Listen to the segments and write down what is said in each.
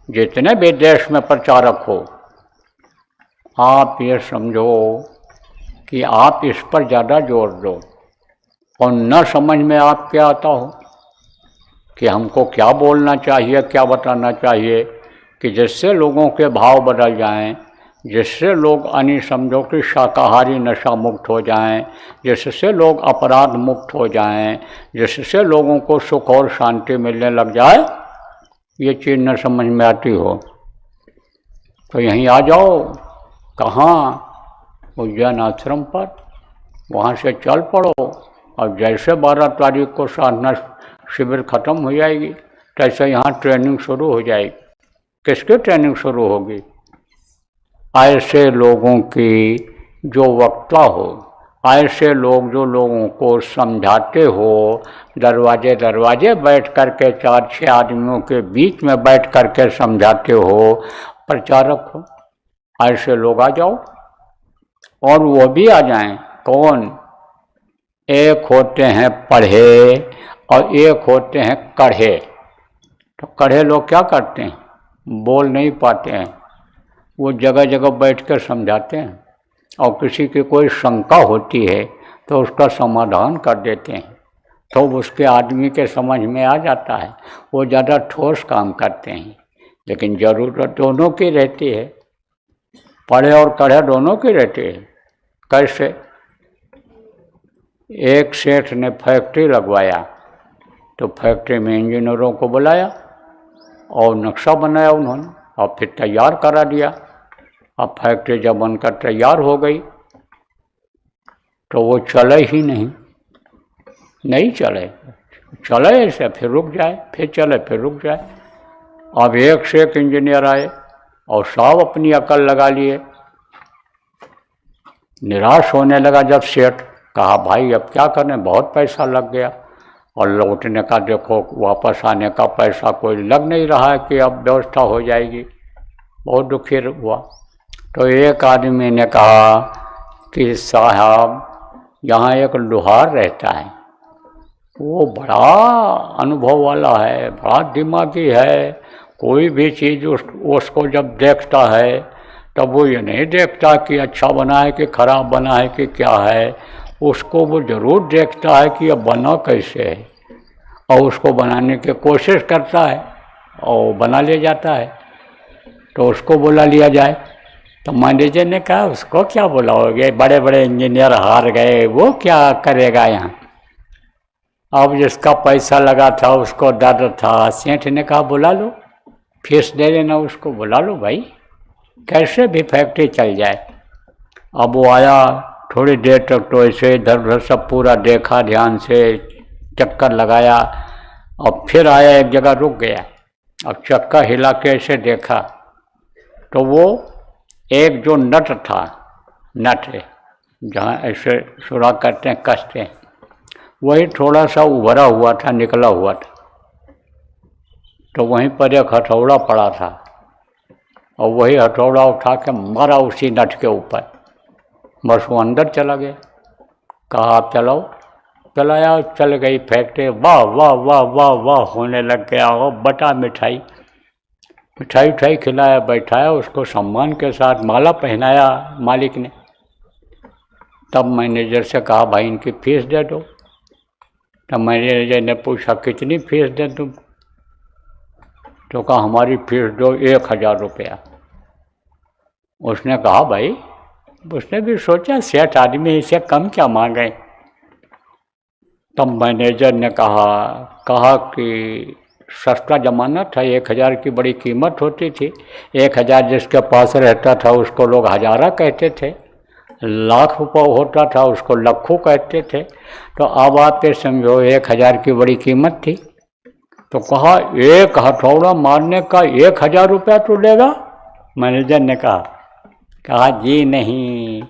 जितने भी देश में प्रचारक हो, आप ये समझो कि आप इस पर ज़्यादा जोर दो और न समझ में आपके आता हो कि हमको क्या बोलना चाहिए, क्या बताना चाहिए, कि जिससे लोगों के भाव बदल जाएं, जिससे लोग समझो कि शाकाहारी नशा मुक्त हो जाएं, जिससे लोग अपराध मुक्त हो जाएं, जिससे लोगों को सुख और शांति मिलने लग जाए, ये चीज़ न समझ में आती हो तो यहीं आ जाओ। कहाँ? उज्जैन आश्रम पर, वहाँ से चल पड़ो और जैसे 12 तारीख को साधना शिविर ख़त्म हो जाएगी तैसे यहाँ ट्रेनिंग शुरू हो जाएगी। किसकी ट्रेनिंग शुरू होगी? ऐसे लोगों की जो वक्ता हो, ऐसे लोग जो लोगों को समझाते हो, दरवाजे दरवाजे बैठ कर के 4-6 आदमियों के बीच में बैठ कर के समझाते हो, प्रचारक हो, ऐसे लोग आ जाओ। और वो भी आ जाएं। कौन? एक होते हैं पढ़े और एक होते हैं कढ़े। तो कढ़े लोग क्या करते हैं? बोल नहीं पाते हैं, वो जगह जगह बैठ कर समझाते हैं और किसी की कोई शंका होती है तो उसका समाधान कर देते हैं, तो उसके आदमी के समझ में आ जाता है। वो ज़्यादा ठोस काम करते हैं, लेकिन ज़रूरत दोनों की रहती है, पढ़े और कढ़े दोनों की रहती है। कैसे? एक सेठ ने फैक्ट्री लगवाया तो फैक्ट्री में इंजीनियरों को बुलाया और नक्शा बनाया उन्होंने और फिर तैयार करा दिया। अब फैक्ट्री जब बनकर तैयार हो गई तो वो चले ही नहीं चले ऐसे, फिर रुक जाए, फिर चले, फिर रुक जाए। अब एक से एक इंजीनियर आए और सब अपनी अकल लगा लिए। निराश होने लगा जब सेठ, कहा भाई अब क्या करें, बहुत पैसा लग गया और लौटने का देखो, वापस आने का पैसा कोई लग नहीं रहा है कि अब व्यवस्था हो जाएगी। बहुत दुखी हुआ। तो एक आदमी ने कहा कि साहब यहाँ एक लोहार रहता है, वो बड़ा अनुभव वाला है, बड़ा दिमागी है, कोई भी चीज़ उसको जब देखता है तब वो ये नहीं देखता कि अच्छा बना है कि खराब बना है कि क्या है, उसको वो ज़रूर देखता है कि यह बना कैसे है और उसको बनाने की कोशिश करता है और बना ले जाता है। तो उसको बुला लिया जाए। तो मैनेजर ने कहा उसको क्या बुलाओगे, बड़े बड़े इंजीनियर हार गए, वो क्या करेगा यहाँ। अब जिसका पैसा लगा था उसको डर था। सेठ ने कहा बुला लो, फीस दे देना, उसको बुला लो भाई, कैसे भी फैक्ट्री चल जाए। अब वो आया, थोड़ी देर तक तो ऐसे इधर उधर सब पूरा देखा, ध्यान से चक्कर लगाया और फिर आया, एक जगह रुक गया। अब चक्का हिला के ऐसे देखा तो वो एक जो नट था, नट है जहाँ ऐसे सुराख करते हैं, कसते हैं, वही थोड़ा सा उभरा हुआ था, निकला हुआ था। तो वहीं पर एक हथौड़ा पड़ा था और वही हथौड़ा उठा के मारा उसी नट के ऊपर, बस वो अंदर चला गया। कहा आप चलाओ, चलाया, चल गई फैक्ट्री। वाह वाह वाह वाह वाह होने लग गया। वो बटा मिठाई उठाई खिलाया, बैठाया, उसको सम्मान के साथ माला पहनाया मालिक ने। तब मैनेजर से कहा भाई इनकी फीस दे दो। तब मैनेजर ने पूछा कितनी फीस दे तुम? तो कहा हमारी फीस दो 1000 रुपया। उसने कहा भाई, उसने भी सोचा सेठ आदमी इसे कम क्या मांगे। तब मैनेजर ने कहा कि सस्ता ज़माना था, 1000 की बड़ी कीमत होती थी। 1000 जिसके पास रहता था उसको लोग हजारा कहते थे, लाख रुपये होता था उसको लखों कहते थे। तो अब आप ये समझो 1000 की बड़ी कीमत थी। तो कहा एक हथौड़ा मारने का 1000 रुपया तो लेगा? मैनेजर ने कहा जी नहीं,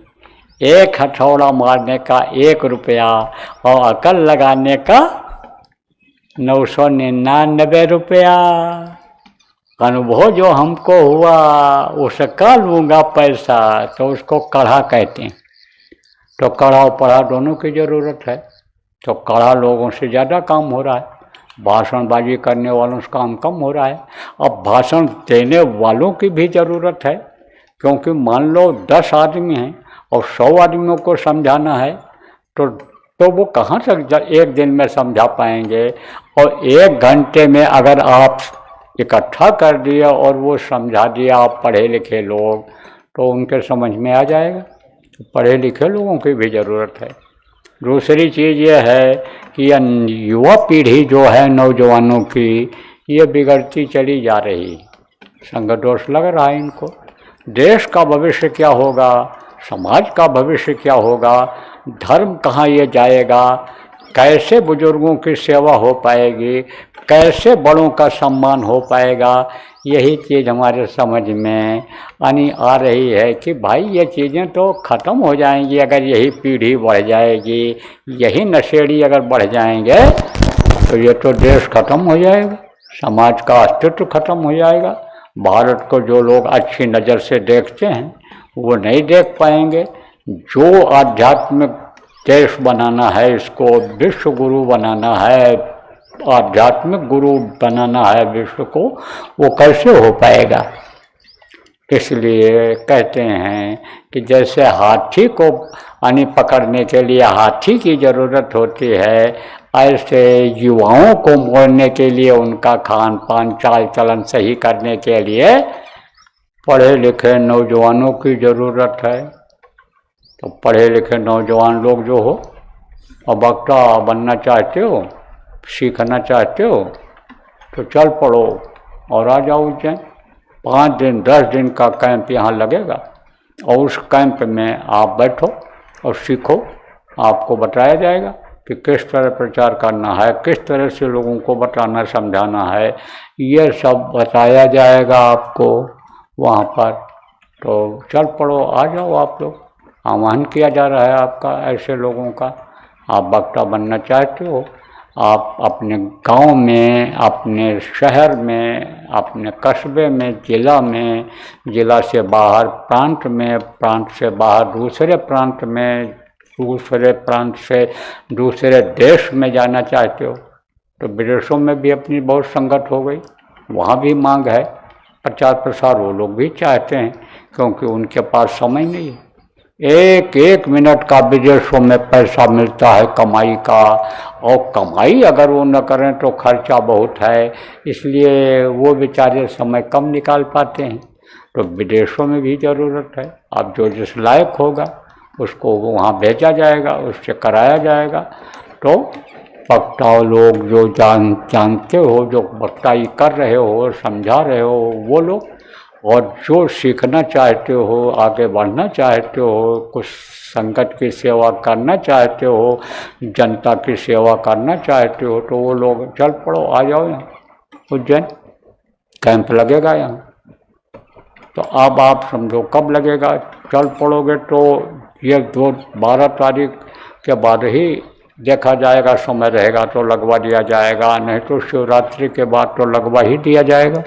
एक हथौड़ा मारने का 1 रुपया और अकल लगाने का 999 रुपया। अनुभव जो हमको हुआ उसका लूँगा पैसा। तो उसको कढ़ा कहते हैं। तो कढ़ा और पढ़ा दोनों की ज़रूरत है। तो कढ़ा लोगों से ज़्यादा काम हो रहा है, भाषणबाजी करने वालों से काम कम हो रहा है। अब भाषण देने वालों की भी ज़रूरत है, क्योंकि मान लो 10 आदमी हैं और 100 आदमियों को समझाना है तो वो कहाँ तक एक दिन में समझा पाएंगे। और 1 घंटे में अगर आप इकट्ठा कर दिया और वो समझा दिया आप पढ़े लिखे लोग, तो उनके समझ में आ जाएगा। तो पढ़े लिखे लोगों की भी ज़रूरत है। दूसरी चीज़ ये है कि युवा पीढ़ी जो है नौजवानों की, ये बिगड़ती चली जा रही, संग दोष लग रहा है इनको। देश का भविष्य क्या होगा, समाज का भविष्य क्या होगा, धर्म कहाँ ये जाएगा, कैसे बुजुर्गों की सेवा हो पाएगी, कैसे बड़ों का सम्मान हो पाएगा, यही चीज़ हमारे समझ में आ रही है कि भाई ये चीज़ें तो ख़त्म हो जाएंगी अगर यही पीढ़ी बढ़ जाएगी, यही नशेड़ी अगर बढ़ जाएंगे तो ये तो देश ख़त्म हो जाएगा, समाज का अस्तित्व ख़त्म हो जाएगा। भारत को जो लोग अच्छी नज़र से देखते हैं वो नहीं देख पाएंगे। जो आध्यात्मिक देश बनाना है, इसको विश्व गुरु बनाना है, आध्यात्मिक गुरु बनाना है विश्व को, वो कैसे हो पाएगा। इसलिए कहते हैं कि जैसे हाथी को पकड़ने के लिए हाथी की ज़रूरत होती है, ऐसे युवाओं को मोड़ने के लिए, उनका खान पान चाल चलन सही करने के लिए पढ़े लिखे नौजवानों की ज़रूरत है। तो पढ़े लिखे नौजवान लोग जो हो और वक्ता बनना चाहते हो, सीखना चाहते हो, तो चल पड़ो और आ जाओ उज्जैन। 5 दिन 10 दिन का कैंप यहाँ लगेगा और उस कैंप में आप बैठो और सीखो। आपको बताया जाएगा कि किस तरह प्रचार करना है, किस तरह से लोगों को बताना समझाना है, ये सब बताया जाएगा आपको वहाँ पर। तो चल पड़ो, आ जाओ आप लोग। आह्वान किया जा रहा है आपका, ऐसे लोगों का। आप वक्ता बनना चाहते हो, आप अपने गांव में, अपने शहर में, अपने कस्बे में, ज़िला में, ज़िला से बाहर प्रांत में, प्रांत से बाहर दूसरे प्रांत में, दूसरे प्रांत से दूसरे देश में जाना चाहते हो, तो विदेशों में भी अपनी बहुत संगत हो गई, वहाँ भी मांग है। प्रचार प्रसार वो लोग भी चाहते हैं, क्योंकि उनके पास समय नहीं है। एक एक मिनट का विदेशों में पैसा मिलता है कमाई का, और कमाई अगर वो न करें तो खर्चा बहुत है, इसलिए वो बेचारे समय कम निकाल पाते हैं। तो विदेशों में भी ज़रूरत है। अब जो जिस लायक होगा उसको वहाँ भेजा जाएगा, उससे कराया जाएगा। तो वक्ता लोग जो जानते हो, जो वक्ताई कर रहे हो, समझा रहे हो, वो लोग, और जो सीखना चाहते हो, आगे बढ़ना चाहते हो, कुछ संगत की सेवा करना चाहते हो, जनता की सेवा करना चाहते हो, तो वो लोग चल पड़ो, आ जाओ यहाँ उज्जैन। कैंप लगेगा यहाँ। तो अब आप समझो कब लगेगा, चल पड़ोगे तो ये 12 तारीख के बाद ही देखा जाएगा, समय रहेगा तो लगवा दिया जाएगा, नहीं तो शिवरात्रि के बाद तो लगवा ही दिया जाएगा।